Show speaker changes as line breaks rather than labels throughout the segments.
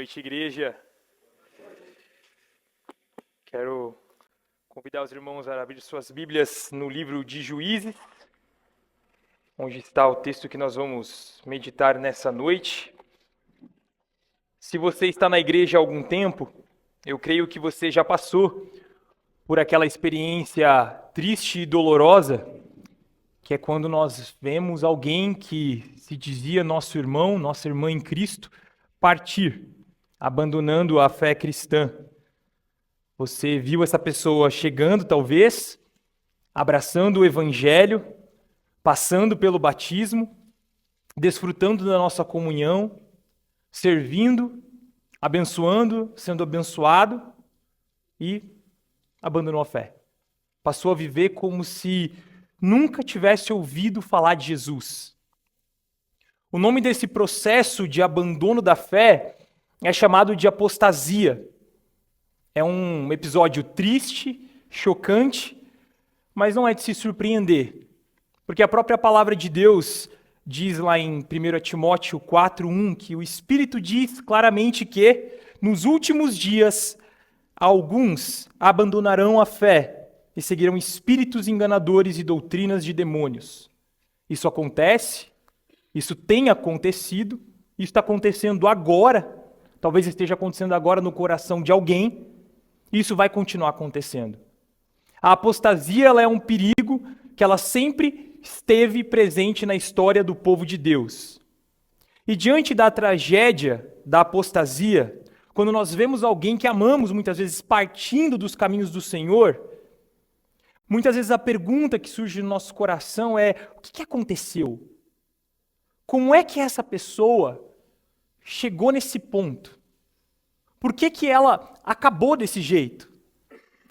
noite, igreja. Quero convidar os irmãos a abrir suas Bíblias no livro de Juízes, onde está o texto que nós vamos meditar nessa noite. Se você está na igreja há algum tempo, eu creio que você já passou por aquela experiência triste e dolorosa, que é quando nós vemos alguém que se dizia nosso irmão, nossa irmã em Cristo, partir, abandonando a fé cristã. Você viu essa pessoa chegando, talvez, abraçando o Evangelho, passando pelo batismo, desfrutando da nossa comunhão, servindo, abençoando, sendo abençoado e abandonou a fé. Passou a viver como se nunca tivesse ouvido falar de Jesus. O nome desse processo de abandono da fé é chamado de apostasia. É um episódio triste, chocante, mas não é de se surpreender, porque a própria palavra de Deus diz lá em 1 Timóteo 4:1 que o Espírito diz claramente que nos últimos dias alguns abandonarão a fé e seguirão espíritos enganadores e doutrinas de demônios. Isso acontece, isso tem acontecido, isso está acontecendo agora, talvez esteja acontecendo agora no coração de alguém. Isso vai continuar acontecendo. A apostasia ela é um perigo que ela sempre esteve presente na história do povo de Deus. E diante da tragédia da apostasia, quando nós vemos alguém que amamos muitas vezes partindo dos caminhos do Senhor, muitas vezes a pergunta que surge no nosso coração é: o que aconteceu? Como é que essa pessoa chegou nesse ponto? Por que ela acabou desse jeito?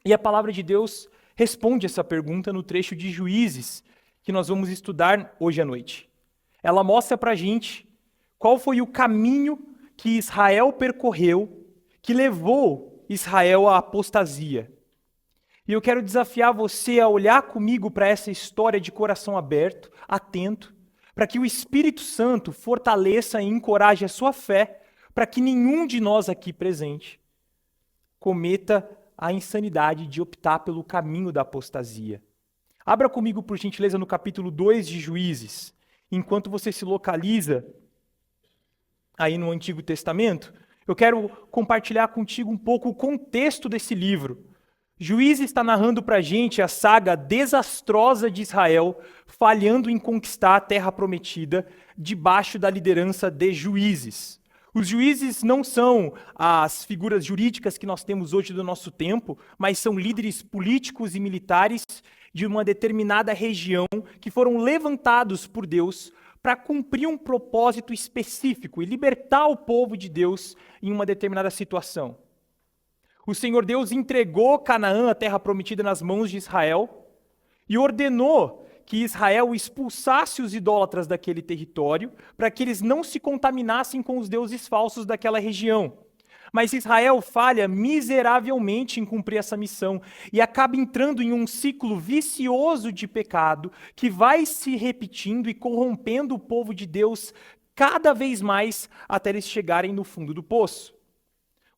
E a palavra de Deus responde essa pergunta no trecho de Juízes, que nós vamos estudar hoje à noite. Ela mostra para a gente qual foi o caminho que Israel percorreu, que levou Israel à apostasia. E eu quero desafiar você a olhar comigo para essa história de coração aberto, atento, para que o Espírito Santo fortaleça e encoraje a sua fé, para que nenhum de nós aqui presente cometa a insanidade de optar pelo caminho da apostasia. Abra comigo, por gentileza, no capítulo 2 de Juízes. Enquanto você se localiza aí no Antigo Testamento, eu quero compartilhar contigo um pouco o contexto desse livro. Juízes está narrando para a gente a saga desastrosa de Israel falhando em conquistar a terra prometida debaixo da liderança de juízes. Os juízes não são as figuras jurídicas que nós temos hoje do nosso tempo, mas são líderes políticos e militares de uma determinada região que foram levantados por Deus para cumprir um propósito específico e libertar o povo de Deus em uma determinada situação. O Senhor Deus entregou Canaã, a terra prometida, nas mãos de Israel e ordenou que Israel expulsasse os idólatras daquele território para que eles não se contaminassem com os deuses falsos daquela região. Mas Israel falha miseravelmente em cumprir essa missão e acaba entrando em um ciclo vicioso de pecado que vai se repetindo e corrompendo o povo de Deus cada vez mais até eles chegarem no fundo do poço.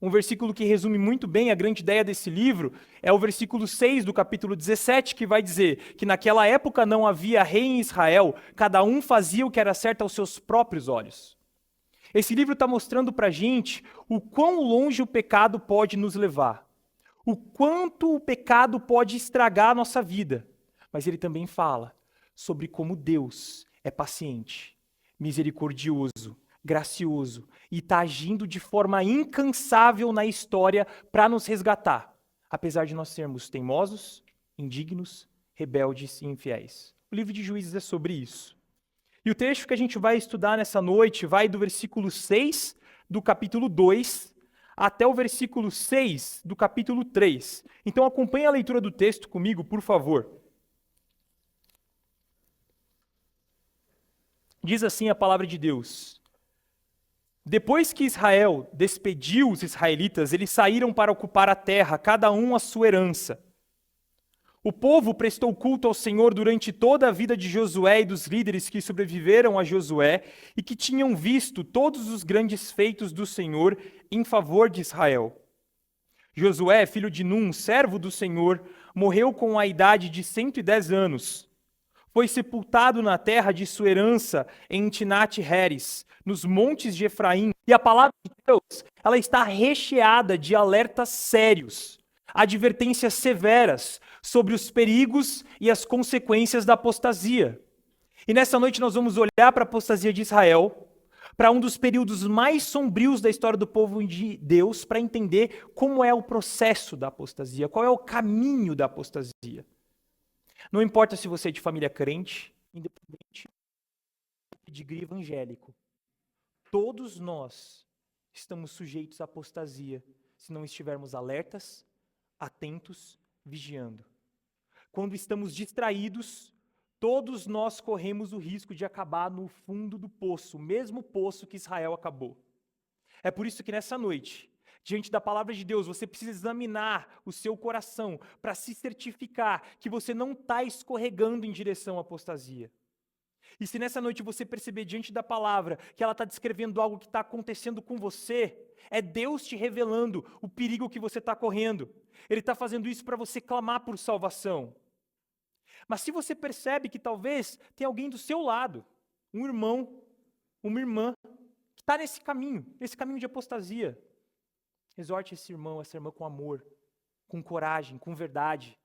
Um versículo que resume muito bem a grande ideia desse livro é o versículo 6 do capítulo 17, que vai dizer que naquela época não havia rei em Israel, cada um fazia o que era certo aos seus próprios olhos. Esse livro está mostrando para a gente o quão longe o pecado pode nos levar, o quanto o pecado pode estragar a nossa vida, mas ele também fala sobre como Deus é paciente, misericordioso, gracioso e está agindo de forma incansável na história para nos resgatar, apesar de nós sermos teimosos, indignos, rebeldes e infiéis. O livro de Juízes é sobre isso. E o trecho que a gente vai estudar nessa noite vai do versículo 6 do capítulo 2 até o versículo 6 do capítulo 3. Então acompanhe a leitura do texto comigo, por favor. Diz assim a palavra de Deus: Depois que Israel despediu os israelitas, eles saíram para ocupar a terra, cada um a sua herança. O povo prestou culto ao Senhor durante toda a vida de Josué e dos líderes que sobreviveram a Josué e que tinham visto todos os grandes feitos do Senhor em favor de Israel. Josué, filho de Num, servo do Senhor, morreu com a idade de 110 anos. Foi sepultado na terra de sua herança em Timnat-Heres, nos montes de Efraim. E a palavra de Deus, ela está recheada de alertas sérios, advertências severas sobre os perigos e as consequências da apostasia. E nessa noite nós vamos olhar para a apostasia de Israel, para um dos períodos mais sombrios da história do povo de Deus, para entender como é o processo da apostasia, qual é o caminho da apostasia. Não importa se você é de família crente, independente de pedigree evangélico, todos nós estamos sujeitos à apostasia se não estivermos alertas, atentos, vigiando. Quando estamos distraídos, todos nós corremos o risco de acabar no fundo do poço, o mesmo poço que Israel acabou. É por isso que nessa noite, diante da palavra de Deus, você precisa examinar o seu coração para se certificar que você não está escorregando em direção à apostasia. E se nessa noite você perceber diante da palavra que ela está descrevendo algo que está acontecendo com você, é Deus te revelando o perigo que você está correndo. Ele está fazendo isso para você clamar por salvação. Mas se você percebe que talvez tem alguém do seu lado, um irmão, uma irmã, que está nesse caminho de apostasia, exorte esse irmão, essa irmã com amor, com coragem, com verdade.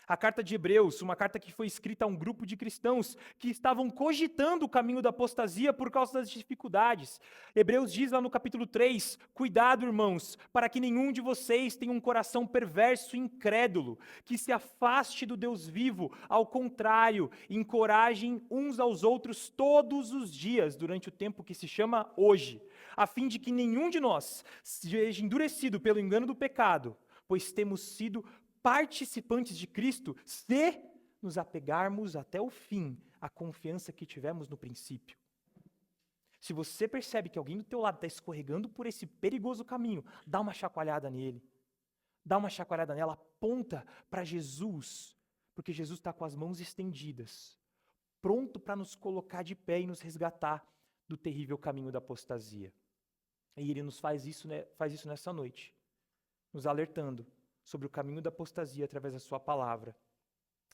A carta de Hebreus, uma carta que foi escrita a um grupo de cristãos que estavam cogitando o caminho da apostasia por causa das dificuldades. Hebreus diz lá no capítulo 3, cuidado, irmãos, para que nenhum de vocês tenha um coração perverso e incrédulo, que se afaste do Deus vivo, ao contrário, encorajem uns aos outros todos os dias, durante o tempo que se chama hoje, a fim de que nenhum de nós seja endurecido pelo engano do pecado, pois temos sido participantes de Cristo se nos apegarmos até o fim à confiança que tivemos no princípio. Se você percebe que alguém do teu lado está escorregando por esse perigoso caminho, dá uma chacoalhada nele. Dá uma chacoalhada nela, aponta para Jesus, porque Jesus está com as mãos estendidas, pronto para nos colocar de pé e nos resgatar do terrível caminho da apostasia. E Ele nos faz isso nessa noite, nos alertando sobre o caminho da apostasia através da sua palavra.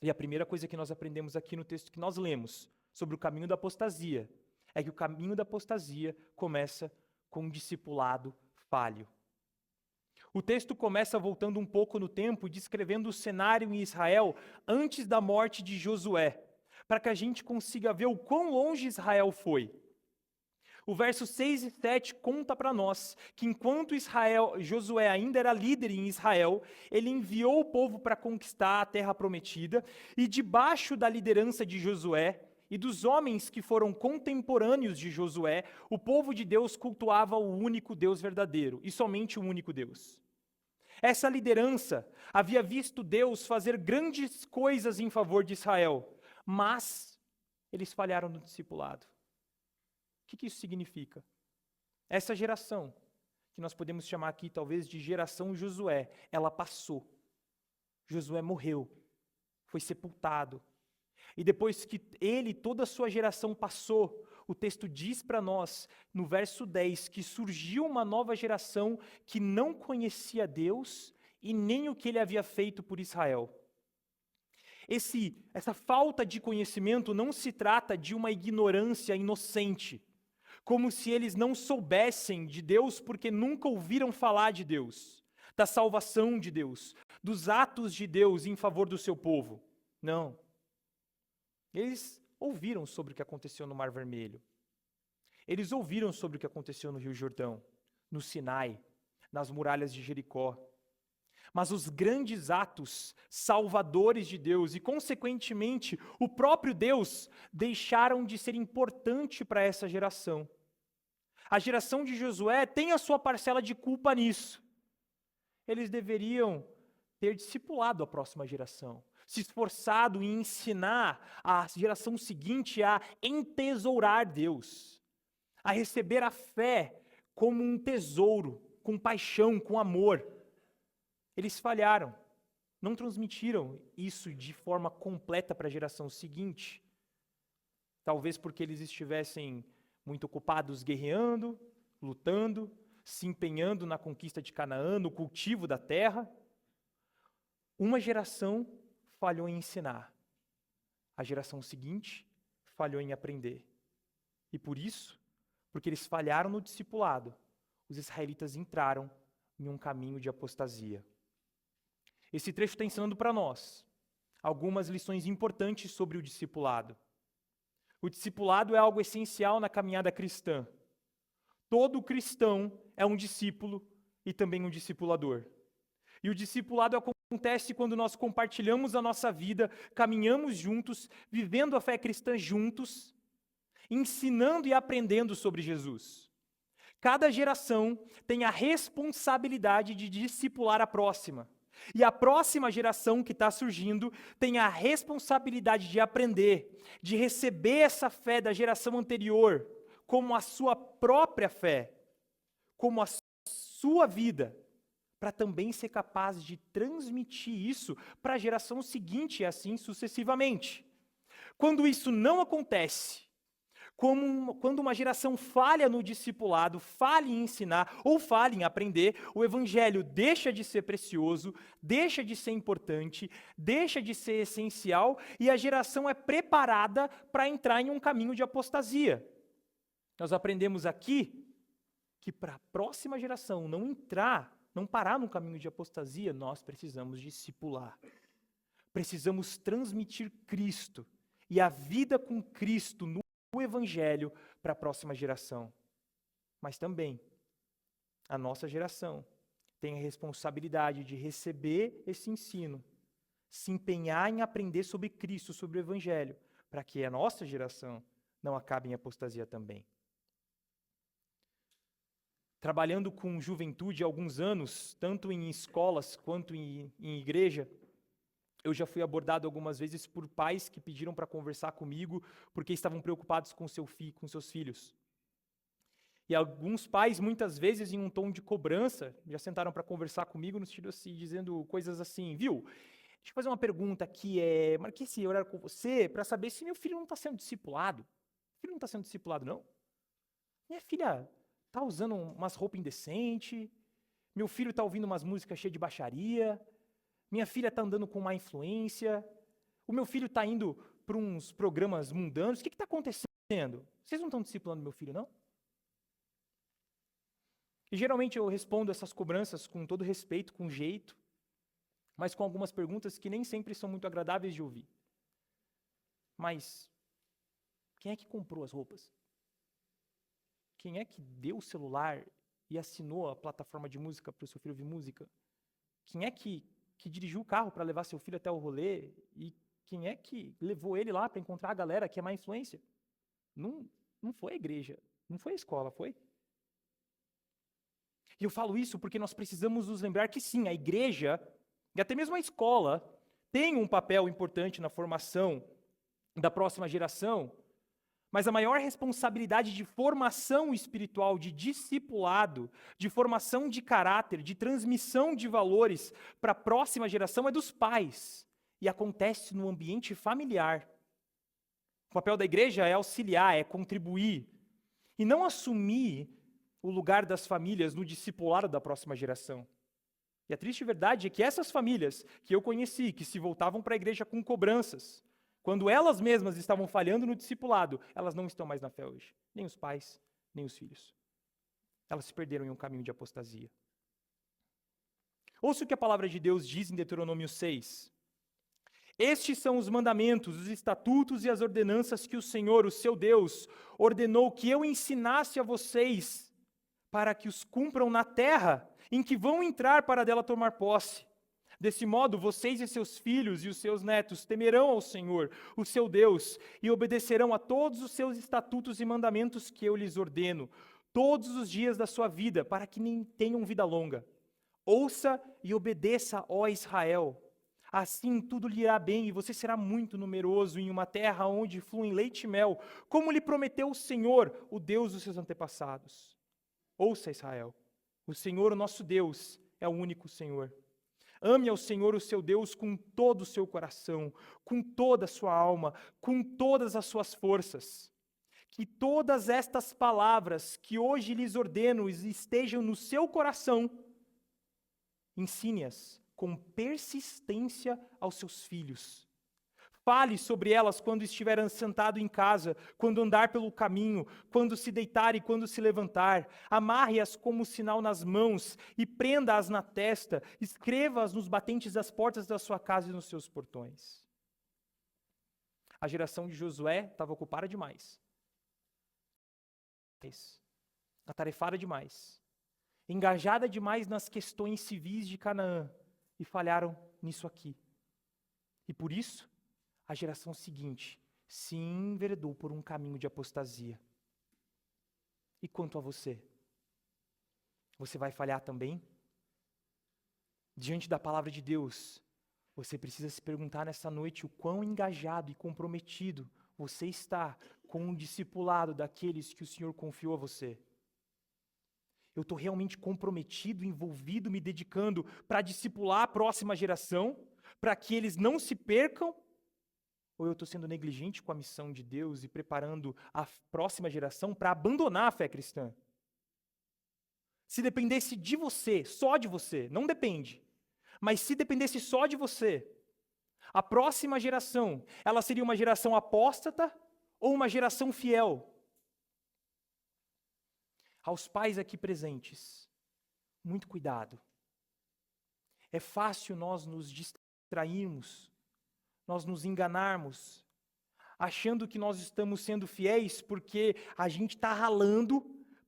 E a primeira coisa que nós aprendemos aqui no texto que nós lemos sobre o caminho da apostasia é que o caminho da apostasia começa com um discipulado falho. O texto começa voltando um pouco no tempo, descrevendo o cenário em Israel antes da morte de Josué, para que a gente consiga ver o quão longe Israel foi. O verso 6 e 7 conta para nós que enquanto Josué ainda era líder em Israel, ele enviou o povo para conquistar a terra prometida, e debaixo da liderança de Josué e dos homens que foram contemporâneos de Josué, o povo de Deus cultuava o único Deus verdadeiro, e somente o único Deus. Essa liderança havia visto Deus fazer grandes coisas em favor de Israel, mas eles falharam no discipulado. O que isso significa? Essa geração, que nós podemos chamar aqui talvez de geração Josué, ela passou. Josué morreu, foi sepultado. E depois que ele, toda a sua geração passou, o texto diz para nós, no verso 10, que surgiu uma nova geração que não conhecia Deus e nem o que ele havia feito por Israel. Essa falta de conhecimento não se trata de uma ignorância inocente, como se eles não soubessem de Deus porque nunca ouviram falar de Deus, da salvação de Deus, dos atos de Deus em favor do seu povo. Não. Eles ouviram sobre o que aconteceu no Mar Vermelho. Eles ouviram sobre o que aconteceu no Rio Jordão, no Sinai, nas muralhas de Jericó. Mas os grandes atos salvadores de Deus e, consequentemente, o próprio Deus deixaram de ser importante para essa geração. A geração de Josué tem a sua parcela de culpa nisso. Eles deveriam ter discipulado a próxima geração, se esforçado em ensinar a geração seguinte a entesourar Deus, a receber a fé como um tesouro, com paixão, com amor. Eles falharam. não transmitiram isso de forma completa para a geração seguinte. Talvez porque eles estivessem muito ocupados guerreando, lutando, se empenhando na conquista de Canaã, no cultivo da terra. Uma geração falhou em ensinar. A geração seguinte falhou em aprender. E por isso, porque eles falharam no discipulado, os israelitas entraram em um caminho de apostasia. Esse trecho está ensinando para nós algumas lições importantes sobre o discipulado. O discipulado é algo essencial na caminhada cristã. Todo cristão é um discípulo e também um discipulador. E o discipulado acontece quando nós compartilhamos a nossa vida, caminhamos juntos, vivendo a fé cristã juntos, ensinando e aprendendo sobre Jesus. Cada geração tem a responsabilidade de discipular a próxima. E a próxima geração que está surgindo tem a responsabilidade de aprender, de receber essa fé da geração anterior como a sua própria fé, como a sua vida, para também ser capaz de transmitir isso para a geração seguinte e assim sucessivamente. Quando isso não acontece, quando uma geração falha no discipulado, falha em ensinar ou falha em aprender, o evangelho deixa de ser precioso, deixa de ser importante, deixa de ser essencial e a geração é preparada para entrar em um caminho de apostasia. Nós aprendemos aqui que para a próxima geração não parar no caminho de apostasia, nós precisamos discipular. Precisamos transmitir Cristo e a vida com Cristo no Evangelho para a próxima geração. Mas também, a nossa geração tem a responsabilidade de receber esse ensino, se empenhar em aprender sobre Cristo, sobre o Evangelho, para que a nossa geração não acabe em apostasia também. Trabalhando com juventude há alguns anos, tanto em escolas quanto em igreja, eu já fui abordado algumas vezes por pais que pediram para conversar comigo porque estavam preocupados com com seus filhos. E alguns pais, muitas vezes, em um tom de cobrança, já sentaram para conversar comigo no sentido assim, dizendo coisas assim, viu? Deixa eu fazer uma pergunta aqui, marquei esse horário com você para saber se meu filho não está sendo discipulado. Meu filho não está sendo discipulado, não? Minha filha está usando umas roupas indecentes, meu filho está ouvindo umas músicas cheias de baixaria, minha filha está andando com má influência, o meu filho está indo para uns programas mundanos, o que está acontecendo? Vocês não estão discipulando meu filho, não? E geralmente eu respondo essas cobranças com todo respeito, com jeito, mas com algumas perguntas que nem sempre são muito agradáveis de ouvir. Mas quem é que comprou as roupas? Quem é que deu o celular e assinou a plataforma de música para o seu filho ouvir música? Quem é que dirigiu o carro para levar seu filho até o rolê? E quem é que levou ele lá para encontrar a galera que é má influência? Não foi a igreja, não foi a escola, foi? E eu falo isso porque nós precisamos nos lembrar que sim, a igreja e até mesmo a escola tem um papel importante na formação da próxima geração, mas a maior responsabilidade de formação espiritual, de discipulado, de formação de caráter, de transmissão de valores para a próxima geração é dos pais. E acontece no ambiente familiar. O papel da igreja é auxiliar, é contribuir. E não assumir o lugar das famílias no discipulado da próxima geração. E a triste verdade é que essas famílias que eu conheci, que se voltavam para a igreja com cobranças, quando elas mesmas estavam falhando no discipulado, elas não estão mais na fé hoje. Nem os pais, nem os filhos. Elas se perderam em um caminho de apostasia. Ouça o que a palavra de Deus diz em Deuteronômio 6. Estes são os mandamentos, os estatutos e as ordenanças que o Senhor, o seu Deus, ordenou que eu ensinasse a vocês para que os cumpram na terra em que vão entrar para dela tomar posse. Desse modo, vocês e seus filhos e os seus netos temerão ao Senhor, o seu Deus, e obedecerão a todos os seus estatutos e mandamentos que eu lhes ordeno, todos os dias da sua vida, para que nem tenham vida longa. Ouça e obedeça, ó Israel. Assim tudo lhe irá bem, e você será muito numeroso em uma terra onde fluem leite e mel, como lhe prometeu o Senhor, o Deus dos seus antepassados. Ouça, Israel, o Senhor, o nosso Deus, é o único Senhor. Ame ao Senhor, o seu Deus, com todo o seu coração, com toda a sua alma, com todas as suas forças. Que todas estas palavras que hoje lhes ordeno estejam no seu coração. Ensine-as com persistência aos seus filhos. Fale sobre elas quando estiver sentado em casa, quando andar pelo caminho, quando se deitar e quando se levantar. Amarre-as como sinal nas mãos e prenda-as na testa. Escreva-as nos batentes das portas da sua casa e nos seus portões. A geração de Josué estava ocupada demais. Atarefada demais. Engajada demais nas questões civis de Canaã. E falharam nisso aqui. E por isso, a geração seguinte se enveredou por um caminho de apostasia. E quanto a você? Você vai falhar também? Diante da palavra de Deus, você precisa se perguntar nessa noite o quão engajado e comprometido você está com o discipulado daqueles que o Senhor confiou a você. Eu estou realmente comprometido, envolvido, me dedicando para discipular a próxima geração, para que eles não se percam? Ou eu estou sendo negligente com a missão de Deus e preparando a próxima geração para abandonar a fé cristã? Se dependesse de você, só de você, não depende, mas se dependesse só de você, a próxima geração, ela seria uma geração apóstata ou uma geração fiel? Aos pais aqui presentes, muito cuidado. É fácil nós nos distrairmos, nós nos enganarmos, achando que nós estamos sendo fiéis porque a gente está ralando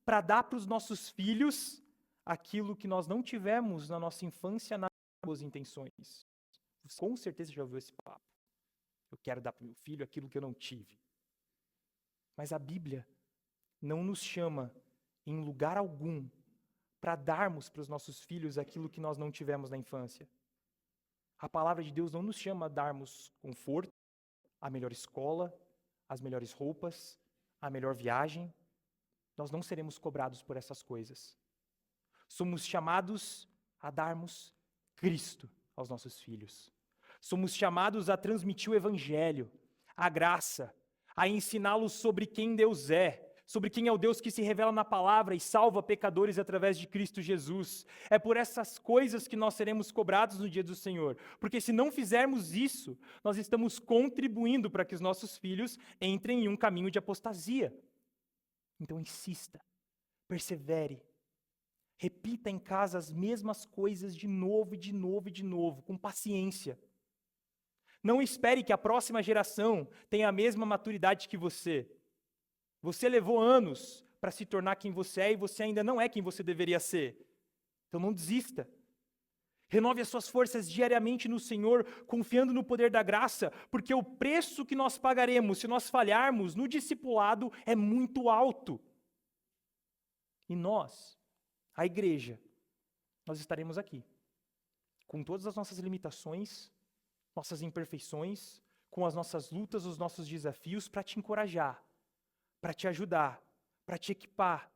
para dar para os nossos filhos aquilo que nós não tivemos na nossa infância nas boas intenções. Você com certeza já ouviu esse papo. Eu quero dar para o meu filho aquilo que eu não tive. Mas a Bíblia não nos chama em lugar algum para darmos para os nossos filhos aquilo que nós não tivemos na infância. A palavra de Deus não nos chama a darmos conforto, a melhor escola, as melhores roupas, a melhor viagem. Nós não seremos cobrados por essas coisas. Somos chamados a darmos Cristo aos nossos filhos. Somos chamados a transmitir o Evangelho, a graça, a ensiná-los sobre quem Deus é, sobre quem é o Deus que se revela na palavra e salva pecadores através de Cristo Jesus. É por essas coisas que nós seremos cobrados no dia do Senhor, porque se não fizermos isso, nós estamos contribuindo para que os nossos filhos entrem em um caminho de apostasia. Então insista, persevere, repita em casa as mesmas coisas de novo e de novo e de novo, com paciência. Não espere que a próxima geração tenha a mesma maturidade que você. Você levou anos para se tornar quem você é e você ainda não é quem você deveria ser. Então não desista. Renove as suas forças diariamente no Senhor, confiando no poder da graça, porque o preço que nós pagaremos se nós falharmos no discipulado é muito alto. E nós, a igreja, nós estaremos aqui, com todas as nossas limitações, nossas imperfeições, com as nossas lutas, os nossos desafios, para te encorajar, para te ajudar, para te equipar,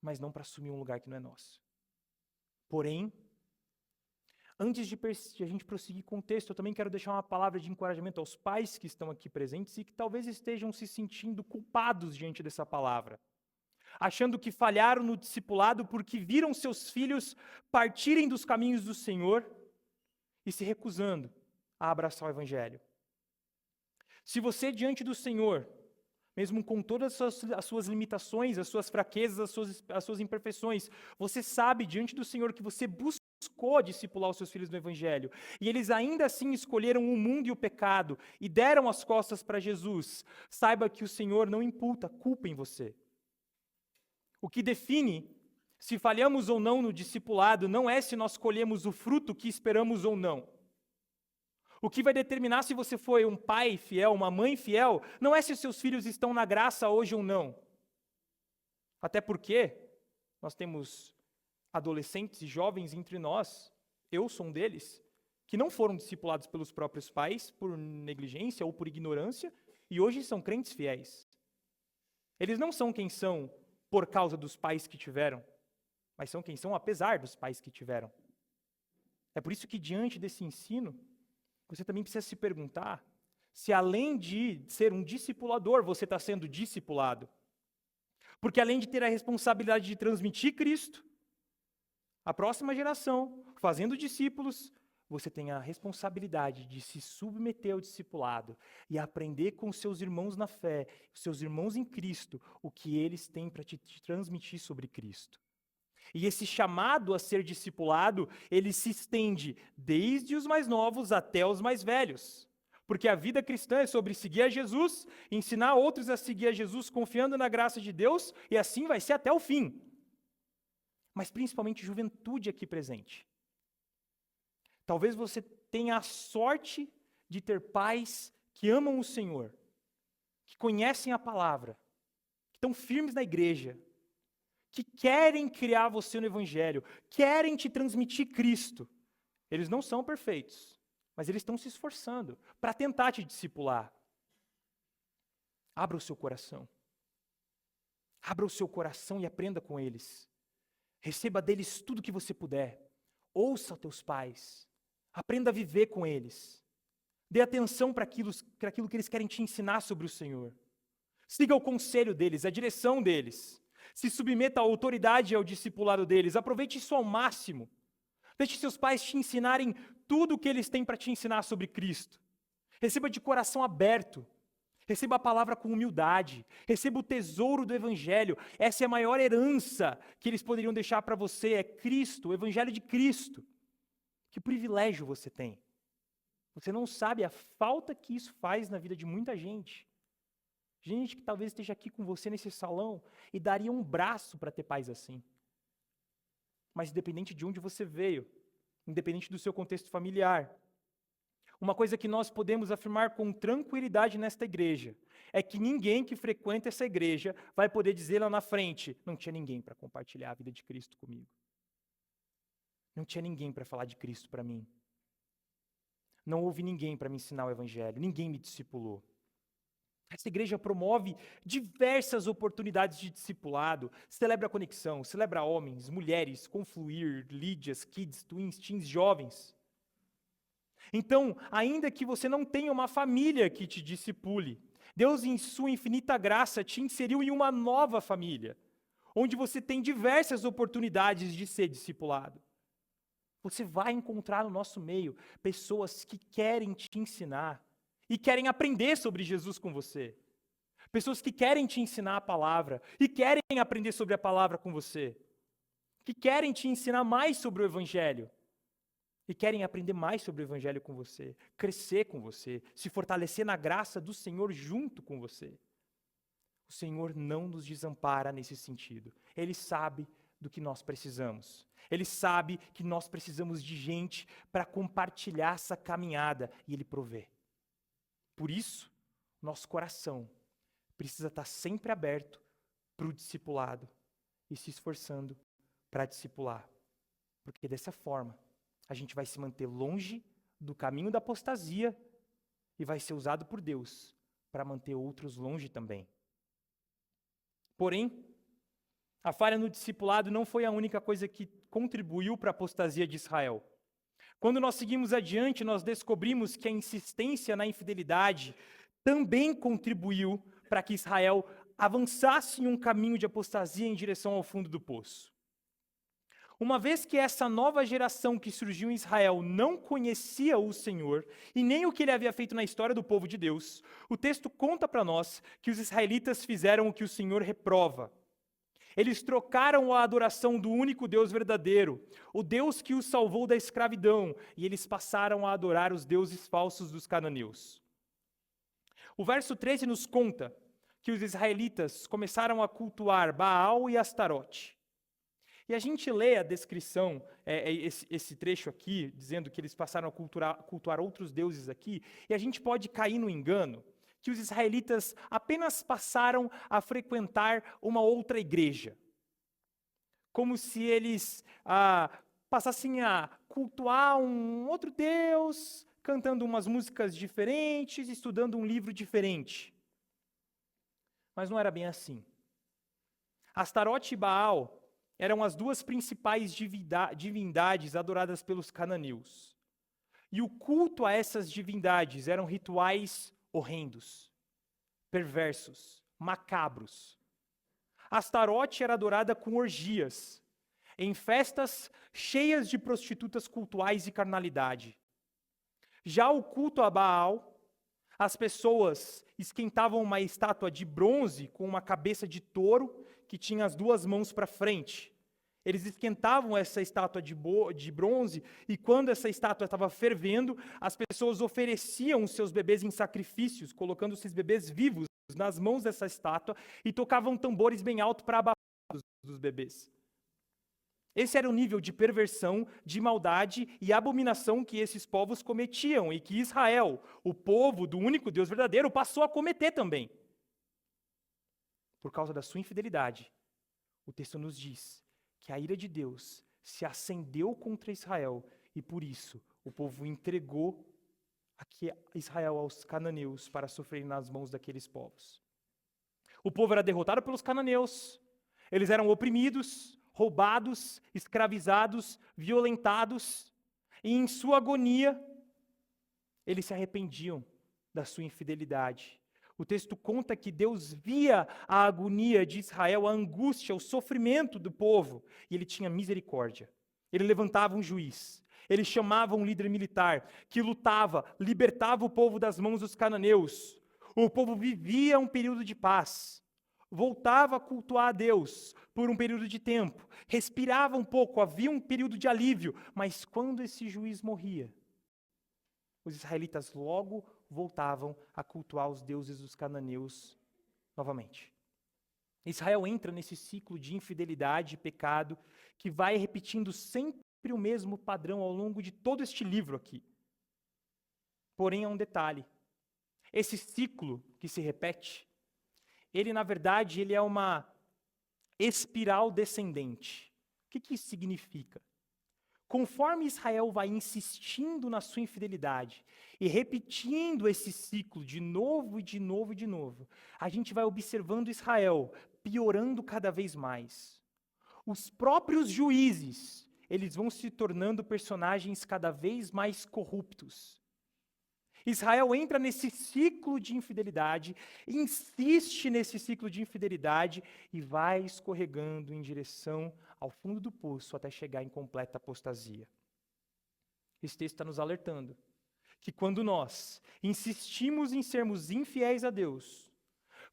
mas não para assumir um lugar que não é nosso. Porém, antes de a gente prosseguir com o texto, eu também quero deixar uma palavra de encorajamento aos pais que estão aqui presentes e que talvez estejam se sentindo culpados diante dessa palavra, achando que falharam no discipulado porque viram seus filhos partirem dos caminhos do Senhor e se recusando a abraçar o Evangelho. Se você, diante do Senhor, mesmo com todas as suas limitações, as suas fraquezas, as suas imperfeições, você sabe diante do Senhor que você buscou discipular os seus filhos no Evangelho, e eles ainda assim escolheram o mundo e o pecado, e deram as costas para Jesus, saiba que o Senhor não imputa culpa em você. O que define se falhamos ou não no discipulado não é se nós colhemos o fruto que esperamos ou não. O que vai determinar se você foi um pai fiel, uma mãe fiel, não é se os seus filhos estão na graça hoje ou não. Até porque nós temos adolescentes e jovens entre nós, eu sou um deles, que não foram discipulados pelos próprios pais por negligência ou por ignorância e hoje são crentes fiéis. Eles não são quem são por causa dos pais que tiveram, mas são quem são apesar dos pais que tiveram. É por isso que, diante desse ensino, você também precisa se perguntar se, além de ser um discipulador, você está sendo discipulado. Porque, além de ter a responsabilidade de transmitir Cristo, a próxima geração, fazendo discípulos, você tem a responsabilidade de se submeter ao discipulado e aprender com seus irmãos na fé, seus irmãos em Cristo, o que eles têm para te transmitir sobre Cristo. E esse chamado a ser discipulado, ele se estende desde os mais novos até os mais velhos. Porque a vida cristã é sobre seguir a Jesus, ensinar outros a seguir a Jesus confiando na graça de Deus, e assim vai ser até o fim. Mas principalmente juventude aqui presente. Talvez você tenha a sorte de ter pais que amam o Senhor, que conhecem a palavra, que estão firmes na igreja, que querem criar você no Evangelho, querem te transmitir Cristo. Eles não são perfeitos, mas eles estão se esforçando para tentar te discipular. Abra o seu coração. Abra o seu coração e aprenda com eles. Receba deles tudo que você puder. Ouça teus pais. Aprenda a viver com eles. Dê atenção para aquilo que eles querem te ensinar sobre o Senhor. Siga o conselho deles, a direção deles. Se submeta à autoridade e ao discipulado deles. Aproveite isso ao máximo. Deixe seus pais te ensinarem tudo o que eles têm para te ensinar sobre Cristo. Receba de coração aberto. Receba a palavra com humildade. Receba o tesouro do Evangelho. Essa é a maior herança que eles poderiam deixar para você. É Cristo, o Evangelho de Cristo. Que privilégio você tem. Você não sabe a falta que isso faz na vida de muita gente. Gente que talvez esteja aqui com você nesse salão e daria um braço para ter pais assim. Mas independente de onde você veio, independente do seu contexto familiar, uma coisa que nós podemos afirmar com tranquilidade nesta igreja é que ninguém que frequenta essa igreja vai poder dizer lá na frente: não tinha ninguém para compartilhar a vida de Cristo comigo. Não tinha ninguém para falar de Cristo para mim. Não houve ninguém para me ensinar o Evangelho. Ninguém me discipulou. Essa igreja promove diversas oportunidades de discipulado. Celebra a conexão, celebra homens, mulheres, confluir, lídias, kids, twins, teens, jovens. Então, ainda que você não tenha uma família que te discipule, Deus, em sua infinita graça, te inseriu em uma nova família, onde você tem diversas oportunidades de ser discipulado. Você vai encontrar no nosso meio pessoas que querem te ensinar e querem aprender sobre Jesus com você. Pessoas que querem te ensinar a palavra e querem aprender sobre a palavra com você. Que querem te ensinar mais sobre o Evangelho e querem aprender mais sobre o Evangelho com você, crescer com você, se fortalecer na graça do Senhor junto com você. O Senhor não nos desampara nesse sentido. Ele sabe do que nós precisamos. Ele sabe que nós precisamos de gente para compartilhar essa caminhada e Ele provê. Por isso, nosso coração precisa estar sempre aberto para o discipulado e se esforçando para discipular. Porque dessa forma, a gente vai se manter longe do caminho da apostasia e vai ser usado por Deus para manter outros longe também. Porém, a falha no discipulado não foi a única coisa que contribuiu para a apostasia de Israel. Quando nós seguimos adiante, nós descobrimos que a insistência na infidelidade também contribuiu para que Israel avançasse em um caminho de apostasia em direção ao fundo do poço. Uma vez que essa nova geração que surgiu em Israel não conhecia o Senhor e nem o que ele havia feito na história do povo de Deus, o texto conta para nós que os israelitas fizeram o que o Senhor reprova. Eles trocaram a adoração do único Deus verdadeiro, o Deus que os salvou da escravidão, e eles passaram a adorar os deuses falsos dos cananeus. O verso 13 nos conta que os israelitas começaram a cultuar Baal e Astarote. E a gente lê a descrição, esse trecho aqui, dizendo que eles passaram a cultuar outros deuses aqui, e a gente pode cair no engano que os israelitas apenas passaram a frequentar uma outra igreja. Como se eles passassem a cultuar um outro Deus, cantando umas músicas diferentes, estudando um livro diferente. Mas não era bem assim. Astarote e Baal eram as duas principais divindades adoradas pelos cananeus. E o culto a essas divindades eram rituais horrendos, perversos, macabros. Astarote era adorada com orgias, em festas cheias de prostitutas cultuais e carnalidade. Já o culto a Baal, as pessoas esquentavam uma estátua de bronze com uma cabeça de touro que tinha as duas mãos para frente. Eles esquentavam essa estátua de bronze e quando essa estátua estava fervendo, as pessoas ofereciam os seus bebês em sacrifícios, colocando esses bebês vivos nas mãos dessa estátua e tocavam tambores bem alto para abafar dos bebês. Esse era o nível de perversão, de maldade e abominação que esses povos cometiam e que Israel, o povo do único Deus verdadeiro, passou a cometer também. Por causa da sua infidelidade, o texto nos diz que a ira de Deus se acendeu contra Israel e por isso o povo entregou Israel aos cananeus para sofrerem nas mãos daqueles povos. O povo era derrotado pelos cananeus, eles eram oprimidos, roubados, escravizados, violentados, e em sua agonia, eles se arrependiam da sua infidelidade. O texto conta que Deus via a agonia de Israel, a angústia, o sofrimento do povo, e ele tinha misericórdia. Ele levantava um juiz, ele chamava um líder militar que lutava, libertava o povo das mãos dos cananeus. O povo vivia um período de paz, voltava a cultuar a Deus por um período de tempo, respirava um pouco, havia um período de alívio, mas quando esse juiz morria, os israelitas logo voltavam a cultuar os deuses dos cananeus novamente. Israel entra nesse ciclo de infidelidade e pecado que vai repetindo sempre o mesmo padrão ao longo de todo este livro aqui. Porém, há um detalhe. Esse ciclo que se repete, ele na verdade ele é uma espiral descendente. O que isso significa? Conforme Israel vai insistindo na sua infidelidade e repetindo esse ciclo de novo e de novo e de novo, a gente vai observando Israel piorando cada vez mais. Os próprios juízes, eles vão se tornando personagens cada vez mais corruptos. Israel entra nesse ciclo de infidelidade, insiste nesse ciclo de infidelidade e vai escorregando em direção ao fundo do poço até chegar em completa apostasia. Esse texto está nos alertando que quando nós insistimos em sermos infiéis a Deus,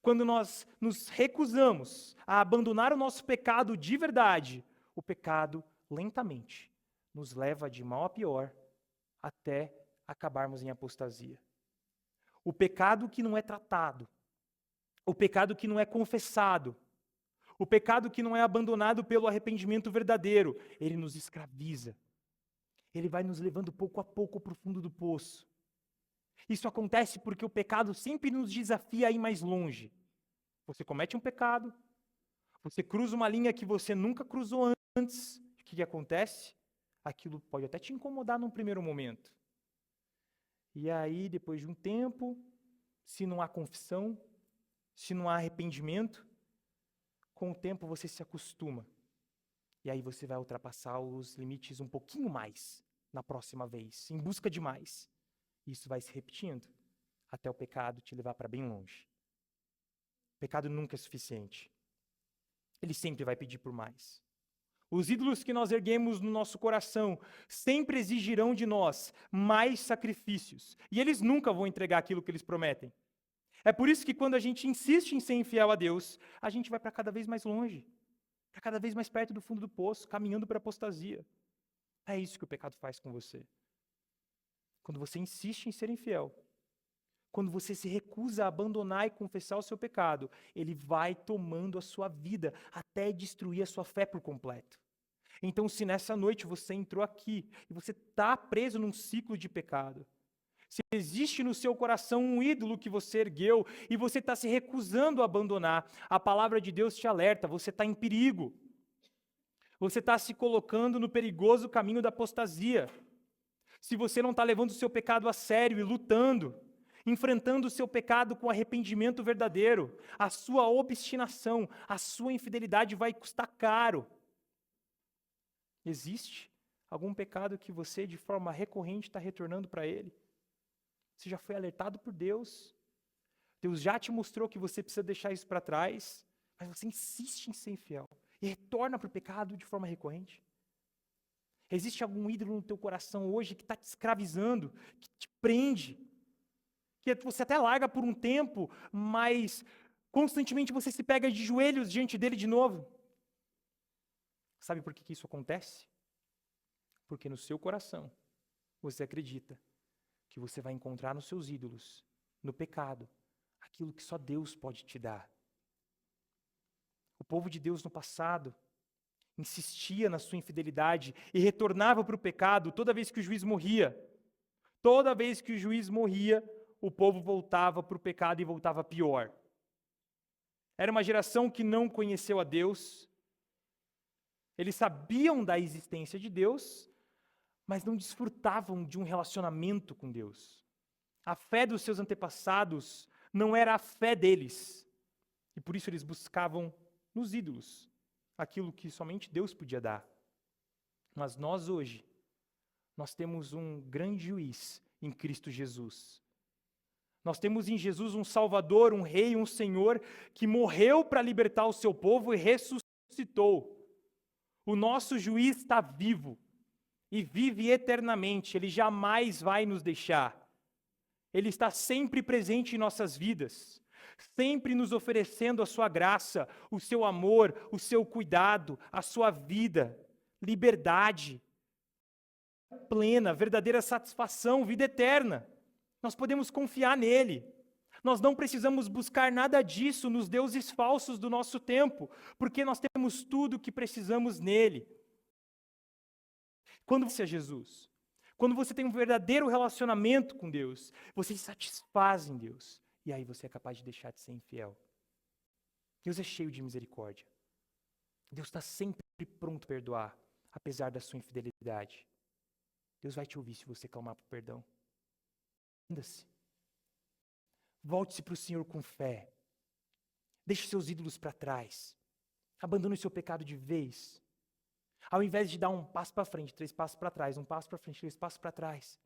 quando nós nos recusamos a abandonar o nosso pecado de verdade, o pecado lentamente nos leva de mal a pior até acabarmos em apostasia. O pecado que não é tratado, o pecado que não é confessado, o pecado que não é abandonado pelo arrependimento verdadeiro, ele nos escraviza. Ele vai nos levando pouco a pouco para o fundo do poço. Isso acontece porque o pecado sempre nos desafia a ir mais longe. Você comete um pecado, você cruza uma linha que você nunca cruzou antes. O que acontece? Aquilo pode até te incomodar num primeiro momento. E aí, depois de um tempo, se não há confissão, se não há arrependimento, com o tempo você se acostuma. E aí você vai ultrapassar os limites um pouquinho mais na próxima vez, em busca de mais. Isso vai se repetindo até o pecado te levar para bem longe. O pecado nunca é suficiente. Ele sempre vai pedir por mais. Os ídolos que nós erguemos no nosso coração sempre exigirão de nós mais sacrifícios. E eles nunca vão entregar aquilo que eles prometem. É por isso que quando a gente insiste em ser infiel a Deus, a gente vai para cada vez mais longe, para cada vez mais perto do fundo do poço, caminhando para a apostasia. É isso que o pecado faz com você. Quando você insiste em ser infiel, quando você se recusa a abandonar e confessar o seu pecado, ele vai tomando a sua vida até destruir a sua fé por completo. Então, se nessa noite você entrou aqui e você está preso num ciclo de pecado, se existe no seu coração um ídolo que você ergueu e você está se recusando a abandonar, a palavra de Deus te alerta, você está em perigo. Você está se colocando no perigoso caminho da apostasia. Se você não está levando o seu pecado a sério e lutando, enfrentando o seu pecado com arrependimento verdadeiro, a sua obstinação, a sua infidelidade vai custar caro. Existe algum pecado que você, de forma recorrente, está retornando para Ele? Você já foi alertado por Deus? Deus já te mostrou que você precisa deixar isso para trás, mas você insiste em ser infiel e retorna para o pecado de forma recorrente? Existe algum ídolo no teu coração hoje que está te escravizando, que te prende, que você até larga por um tempo, mas constantemente você se pega de joelhos diante dele de novo? Sabe por que isso acontece? Porque no seu coração você acredita que você vai encontrar nos seus ídolos, no pecado, aquilo que só Deus pode te dar. O povo de Deus no passado insistia na sua infidelidade e retornava para o pecado toda vez que o juiz morria. Toda vez que o juiz morria, o povo voltava para o pecado e voltava pior. Era uma geração que não conheceu a Deus. Eles sabiam da existência de Deus, mas não desfrutavam de um relacionamento com Deus. A fé dos seus antepassados não era a fé deles. E por isso eles buscavam nos ídolos aquilo que somente Deus podia dar. Mas nós hoje, nós temos um grande juiz em Cristo Jesus. Nós temos em Jesus um Salvador, um Rei, um Senhor, que morreu para libertar o seu povo e ressuscitou. O nosso juiz está vivo e vive eternamente, ele jamais vai nos deixar. Ele está sempre presente em nossas vidas, sempre nos oferecendo a sua graça, o seu amor, o seu cuidado, a sua vida, liberdade plena, verdadeira satisfação, vida eterna. Nós podemos confiar nele. Nós não precisamos buscar nada disso nos deuses falsos do nosso tempo, porque nós temos tudo o que precisamos nele. Quando você é Jesus, quando você tem um verdadeiro relacionamento com Deus, você se satisfaz em Deus. E aí você é capaz de deixar de ser infiel. Deus é cheio de misericórdia. Deus está sempre pronto a perdoar, apesar da sua infidelidade. Deus vai te ouvir se você clamar por perdão. Anda-se. Volte-se para o Senhor com fé. Deixe seus ídolos para trás. Abandone o seu pecado de vez. Ao invés de dar um passo para frente, 3 passos para trás, um passo para frente, 3 passos para trás.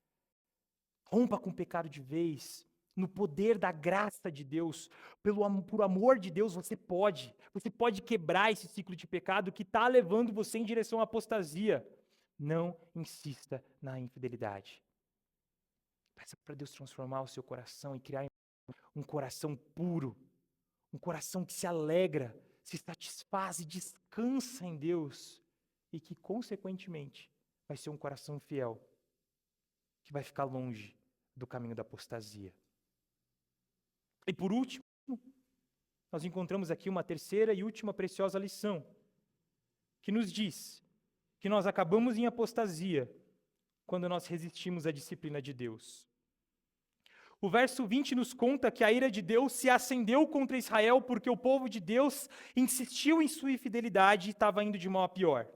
Rompa com o pecado de vez. No poder da graça de Deus, por amor de Deus, você pode quebrar esse ciclo de pecado que está levando você em direção à apostasia. Não insista na infidelidade. Peça para Deus transformar o seu coração e criar um coração puro, um coração que se alegra, se satisfaz e descansa em Deus e que, consequentemente, vai ser um coração fiel, que vai ficar longe do caminho da apostasia. E por último, nós encontramos aqui uma terceira e última preciosa lição, que nos diz que nós acabamos em apostasia quando nós resistimos à disciplina de Deus. O verso 20 nos conta que a ira de Deus se acendeu contra Israel porque o povo de Deus insistiu em sua infidelidade e estava indo de mal a pior.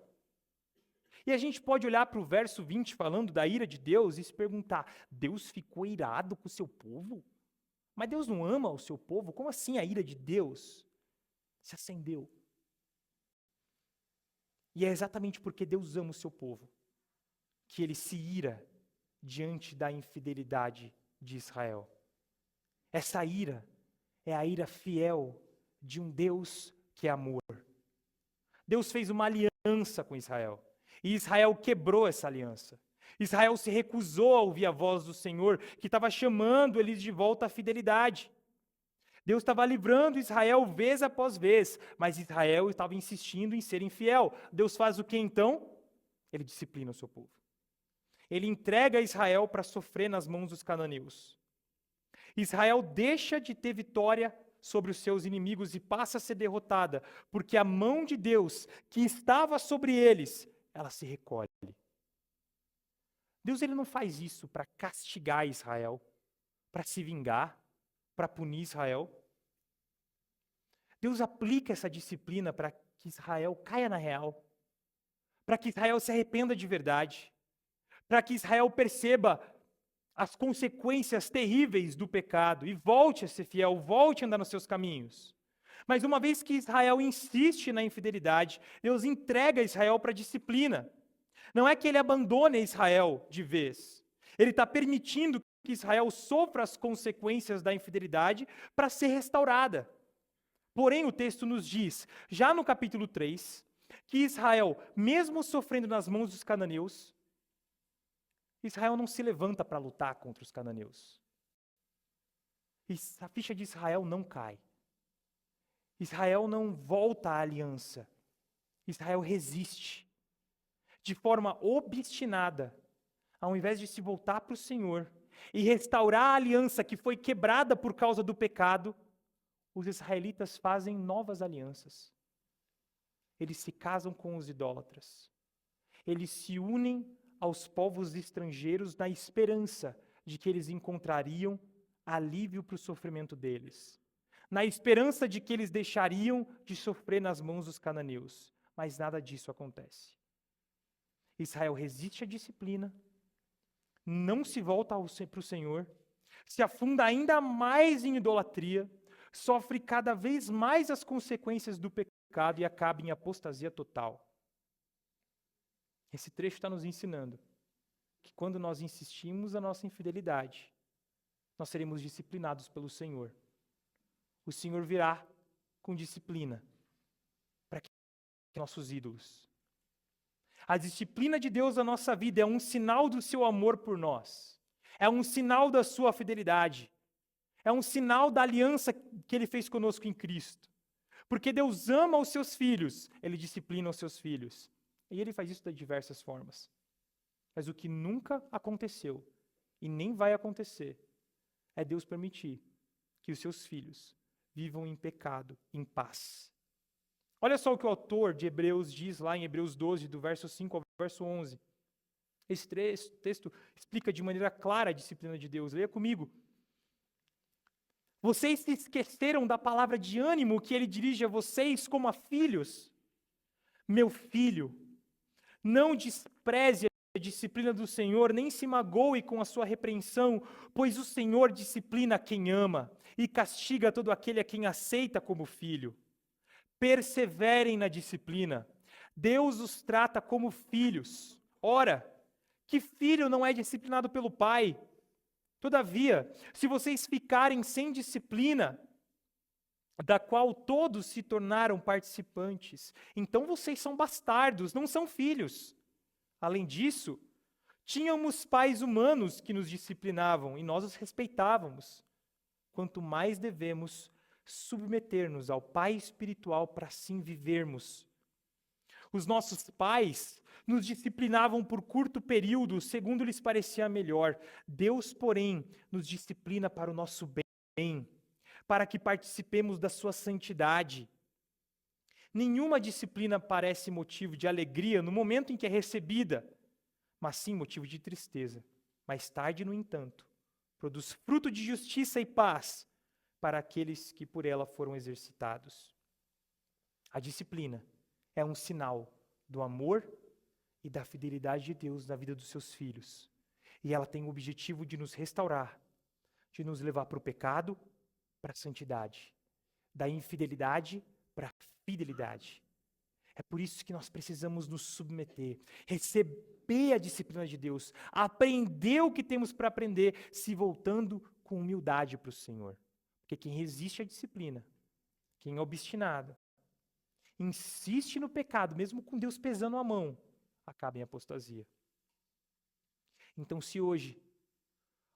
E a gente pode olhar para o verso 20 falando da ira de Deus e se perguntar, Deus ficou irado com o seu povo? Mas Deus não ama o seu povo? Como assim a ira de Deus se acendeu? E é exatamente porque Deus ama o seu povo que ele se ira diante da infidelidade de Israel. Essa ira é a ira fiel de um Deus que é amor. Deus fez uma aliança com Israel e Israel quebrou essa aliança. Israel se recusou a ouvir a voz do Senhor, que estava chamando eles de volta à fidelidade. Deus estava livrando Israel vez após vez, mas Israel estava insistindo em ser infiel. Deus faz o que então? Ele disciplina o seu povo. Ele entrega Israel para sofrer nas mãos dos cananeus. Israel deixa de ter vitória sobre os seus inimigos e passa a ser derrotada, porque a mão de Deus, que estava sobre eles, ela se recolhe. Deus ele não faz isso para castigar Israel, para se vingar, para punir Israel. Deus aplica essa disciplina para que Israel caia na real, para que Israel se arrependa de verdade, para que Israel perceba as consequências terríveis do pecado e volte a ser fiel, volte a andar nos seus caminhos. Mas uma vez que Israel insiste na infidelidade, Deus entrega Israel para a disciplina. Não é que ele abandone Israel de vez. Ele está permitindo que Israel sofra as consequências da infidelidade para ser restaurada. Porém, o texto nos diz, já no capítulo 3, que Israel, mesmo sofrendo nas mãos dos cananeus, Israel não se levanta para lutar contra os cananeus. A ficha de Israel não cai. Israel não volta à aliança. Israel resiste. De forma obstinada, ao invés de se voltar para o Senhor e restaurar a aliança que foi quebrada por causa do pecado, os israelitas fazem novas alianças. Eles se casam com os idólatras. Eles se unem aos povos estrangeiros na esperança de que eles encontrariam alívio para o sofrimento deles. Na esperança de que eles deixariam de sofrer nas mãos dos cananeus. Mas nada disso acontece. Israel resiste à disciplina, não se volta para o Senhor, se afunda ainda mais em idolatria, sofre cada vez mais as consequências do pecado e acaba em apostasia total. Esse trecho está nos ensinando que quando nós insistimos na nossa infidelidade, nós seremos disciplinados pelo Senhor. O Senhor virá com disciplina para nossos ídolos. A disciplina de Deus na nossa vida é um sinal do seu amor por nós. É um sinal da sua fidelidade. É um sinal da aliança que Ele fez conosco em Cristo. Porque Deus ama os seus filhos, Ele disciplina os seus filhos. E Ele faz isso de diversas formas. Mas o que nunca aconteceu, e nem vai acontecer, é Deus permitir que os seus filhos vivam em pecado, em paz. Olha só o que o autor de Hebreus diz lá em Hebreus 12, do verso 5 ao verso 11. Esse texto explica de maneira clara a disciplina de Deus. Leia comigo. Vocês se esqueceram da palavra de ânimo que ele dirige a vocês como a filhos. Meu filho, não despreze a disciplina do Senhor, nem se magoe com a sua repreensão, pois o Senhor disciplina quem ama e castiga todo aquele a quem aceita como filho. Perseverem na disciplina. Deus os trata como filhos. Ora, que filho não é disciplinado pelo pai? Todavia, se vocês ficarem sem disciplina, da qual todos se tornaram participantes, então vocês são bastardos, não são filhos. Além disso, tínhamos pais humanos que nos disciplinavam e nós os respeitávamos. Quanto mais devemos submeter-nos ao Pai espiritual para assim vivermos. Os nossos pais nos disciplinavam por curto período, segundo lhes parecia melhor. Deus, porém, nos disciplina para o nosso bem, para que participemos da sua santidade. Nenhuma disciplina parece motivo de alegria no momento em que é recebida, mas sim motivo de tristeza. Mais tarde, no entanto, produz fruto de justiça e paz para aqueles que por ela foram exercitados. A disciplina é um sinal do amor e da fidelidade de Deus na vida dos seus filhos. E ela tem o objetivo de nos restaurar, de nos levar para o pecado, para a santidade, da infidelidade para a fidelidade. É por isso que nós precisamos nos submeter, receber a disciplina de Deus, aprender o que temos para aprender, se voltando com humildade para o Senhor. Porque quem resiste à disciplina, quem é obstinado, insiste no pecado, mesmo com Deus pesando a mão, acaba em apostasia. Então, se hoje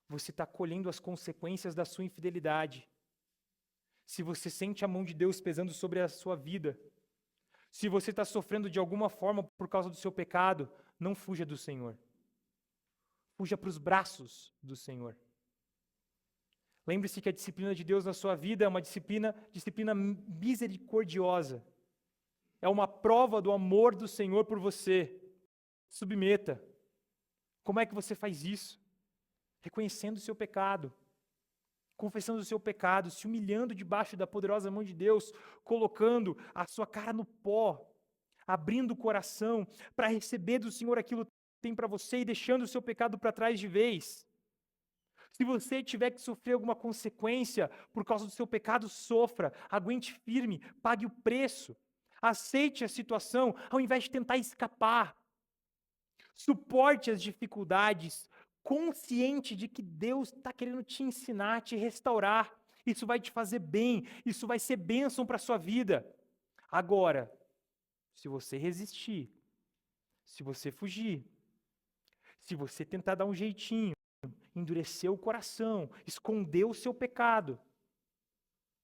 você está colhendo as consequências da sua infidelidade, se você sente a mão de Deus pesando sobre a sua vida, se você está sofrendo de alguma forma por causa do seu pecado, não fuja do Senhor. Fuja para os braços do Senhor. Lembre-se que a disciplina de Deus na sua vida é uma disciplina misericordiosa. É uma prova do amor do Senhor por você. Submeta. Como é que você faz isso? Reconhecendo o seu pecado, confessando o seu pecado, se humilhando debaixo da poderosa mão de Deus, colocando a sua cara no pó, abrindo o coração para receber do Senhor aquilo que tem para você e deixando o seu pecado para trás de vez. Se você tiver que sofrer alguma consequência por causa do seu pecado, sofra, aguente firme, pague o preço, aceite a situação ao invés de tentar escapar. Suporte as dificuldades, consciente de que Deus está querendo te ensinar, te restaurar. Isso vai te fazer bem, isso vai ser bênção para a sua vida. Agora, se você resistir, se você fugir, se você tentar dar um jeitinho, endurecer o coração, esconder o seu pecado,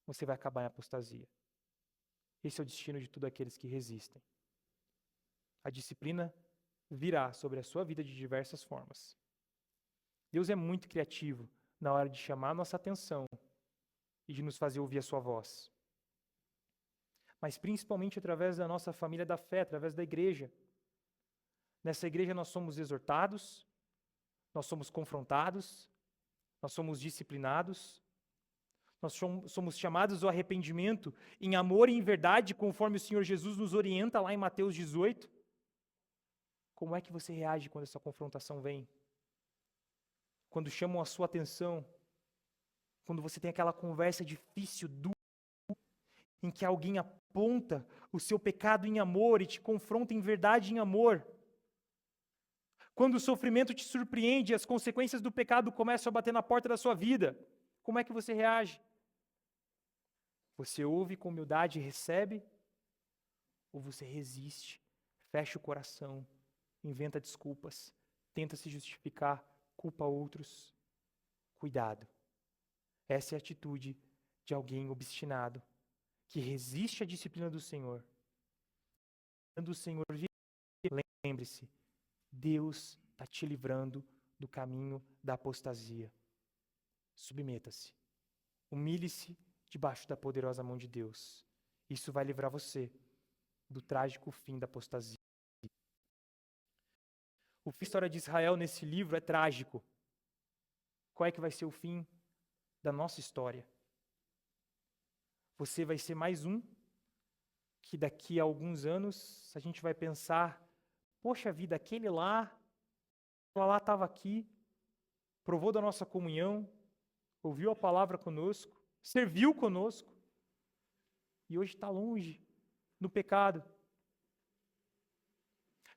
você vai acabar em apostasia. Esse é o destino de todos aqueles que resistem. A disciplina virá sobre a sua vida de diversas formas. Deus é muito criativo na hora de chamar a nossa atenção e de nos fazer ouvir a sua voz. Mas principalmente através da nossa família da fé, através da igreja. Nessa igreja nós somos exortados, nós somos confrontados, nós somos disciplinados, nós somos chamados ao arrependimento em amor e em verdade, conforme o Senhor Jesus nos orienta lá em Mateus 18. Como é que você reage quando essa confrontação vem? Quando chamam a sua atenção? Quando você tem aquela conversa difícil, dura, em que alguém aponta o seu pecado em amor e te confronta em verdade em amor? Quando o sofrimento te surpreende e as consequências do pecado começam a bater na porta da sua vida, como é que você reage? Você ouve com humildade e recebe? Ou você resiste, fecha o coração, inventa desculpas, tenta se justificar, culpa outros? Cuidado. Essa é a atitude de alguém obstinado, que resiste à disciplina do Senhor. Quando o Senhor vier, lembre-se, Deus está te livrando do caminho da apostasia. Submeta-se. Humilhe-se debaixo da poderosa mão de Deus. Isso vai livrar você do trágico fim da apostasia. O fim da história de Israel nesse livro é trágico. Qual é que vai ser o fim da nossa história? Você vai ser mais um que daqui a alguns anos a gente vai pensar: poxa vida, aquele lá estava aqui, provou da nossa comunhão, ouviu a palavra conosco, serviu conosco, e hoje está longe, no pecado.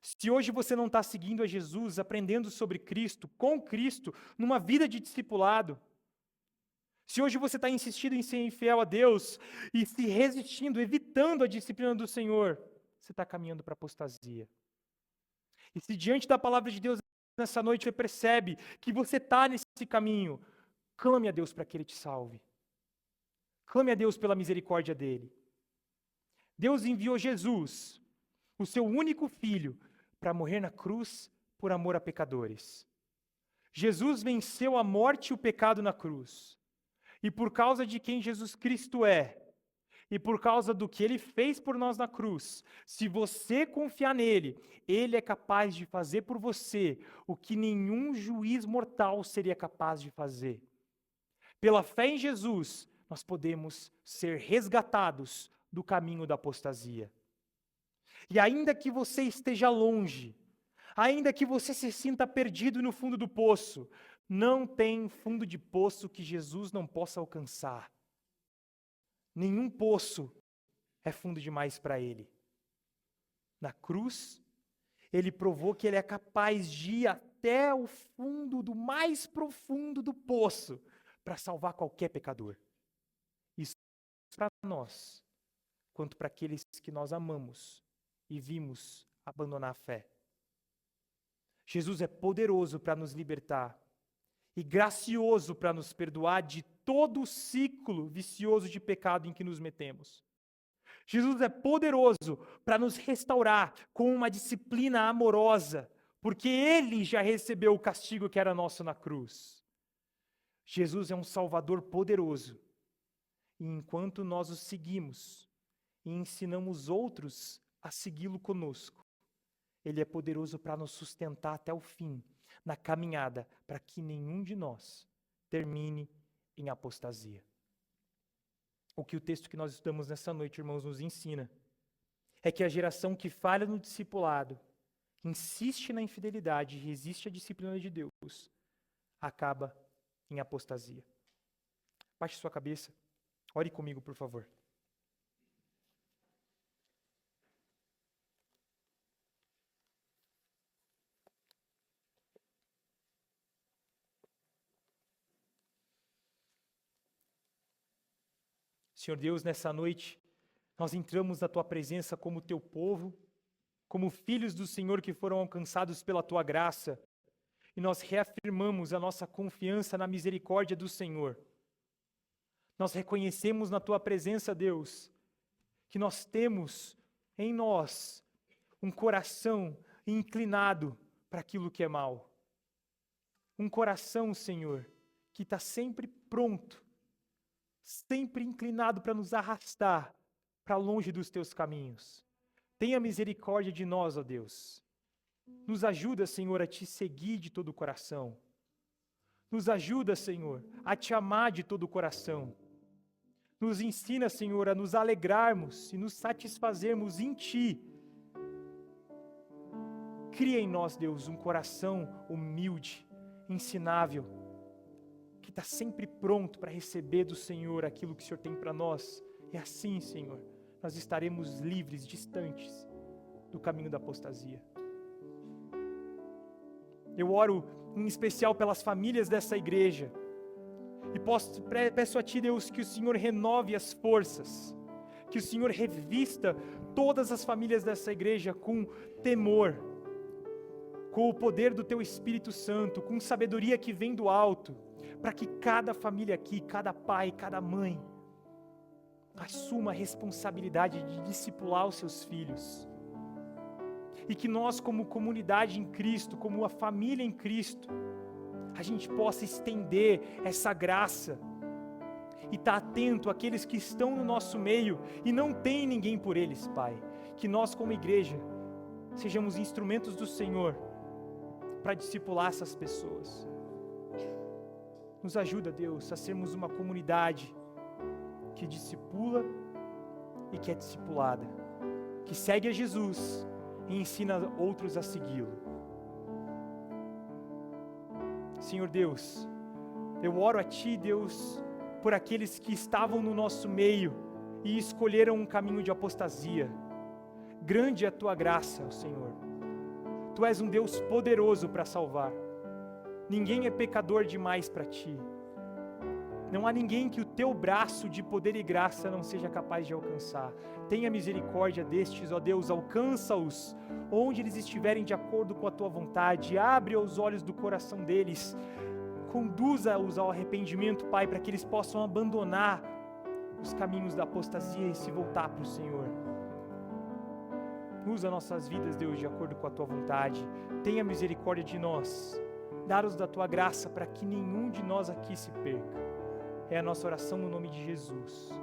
Se hoje você não está seguindo a Jesus, aprendendo sobre Cristo, com Cristo, numa vida de discipulado, se hoje você está insistindo em ser infiel a Deus e se resistindo, evitando a disciplina do Senhor, você está caminhando para a apostasia. E se diante da palavra de Deus nessa noite você percebe que você está nesse caminho, clame a Deus para que Ele te salve. Clame a Deus pela misericórdia dEle. Deus enviou Jesus, o seu único filho, para morrer na cruz por amor a pecadores. Jesus venceu a morte e o pecado na cruz. E por causa de quem Jesus Cristo é, e por causa do que Ele fez por nós na cruz, se você confiar nele, Ele é capaz de fazer por você o que nenhum juiz mortal seria capaz de fazer. Pela fé em Jesus, nós podemos ser resgatados do caminho da apostasia. E ainda que você esteja longe, ainda que você se sinta perdido no fundo do poço, não tem fundo de poço que Jesus não possa alcançar. Nenhum poço é fundo demais para Ele. Na cruz, Ele provou que Ele é capaz de ir até o fundo do mais profundo do poço para salvar qualquer pecador. Isso para nós, quanto para aqueles que nós amamos e vimos abandonar a fé. Jesus é poderoso para nos libertar e gracioso para nos perdoar de todo o ciclo vicioso de pecado em que nos metemos. Jesus é poderoso para nos restaurar com uma disciplina amorosa, porque Ele já recebeu o castigo que era nosso na cruz. Jesus é um Salvador poderoso, e enquanto nós o seguimos e ensinamos outros a segui-lo conosco, Ele é poderoso para nos sustentar até o fim, na caminhada, para que nenhum de nós termine em apostasia. O que o texto que nós estudamos nessa noite, irmãos, nos ensina é que a geração que falha no discipulado, insiste na infidelidade e resiste à disciplina de Deus, acaba em apostasia. Baixe sua cabeça, ore comigo, por favor. Senhor Deus, nessa noite, nós entramos na Tua presença como Teu povo, como filhos do Senhor que foram alcançados pela Tua graça, e nós reafirmamos a nossa confiança na misericórdia do Senhor. Nós reconhecemos na Tua presença, Deus, que nós temos em nós um coração inclinado para aquilo que é mal. Um coração, Senhor, que está sempre pronto, sempre inclinado para nos arrastar para longe dos Teus caminhos. Tenha misericórdia de nós, ó Deus. Nos ajuda, Senhor, a Te seguir de todo o coração. Nos ajuda, Senhor, a Te amar de todo o coração. Nos ensina, Senhor, a nos alegrarmos e nos satisfazermos em Ti. Cria em nós, Deus, um coração humilde, ensinável, que está sempre pronto para receber do Senhor aquilo que o Senhor tem para nós. E assim, Senhor, nós estaremos livres, distantes do caminho da apostasia. Eu oro em especial pelas famílias dessa igreja. E peço a Ti, Deus, que o Senhor renove as forças, que o Senhor revista todas as famílias dessa igreja com temor, com o poder do Teu Espírito Santo, com sabedoria que vem do alto, para que cada família aqui, cada pai, cada mãe, assuma a responsabilidade de discipular os seus filhos. E que nós, como comunidade em Cristo, como uma família em Cristo, a gente possa estender essa graça e estar atento àqueles que estão no nosso meio e não tem ninguém por eles, Pai. Que nós, como igreja, sejamos instrumentos do Senhor para discipular essas pessoas. Nos ajuda, Deus, a sermos uma comunidade que discipula e que é discipulada, que segue a Jesus e ensina outros a segui-lo. Senhor Deus, eu oro a Ti, Deus, por aqueles que estavam no nosso meio e escolheram um caminho de apostasia. Grande é a Tua graça, Senhor. Tu és um Deus poderoso para salvar. Ninguém é pecador demais para Ti. Não há ninguém que o Teu braço de poder e graça não seja capaz de alcançar. Tenha misericórdia destes, ó Deus, alcança-os onde eles estiverem de acordo com a Tua vontade. Abre os olhos do coração deles. Conduza-os ao arrependimento, Pai, para que eles possam abandonar os caminhos da apostasia e se voltar para o Senhor. Usa nossas vidas, Deus, de acordo com a Tua vontade. Tenha misericórdia de nós. Dá-nos da Tua graça para que nenhum de nós aqui se perca. É a nossa oração no nome de Jesus.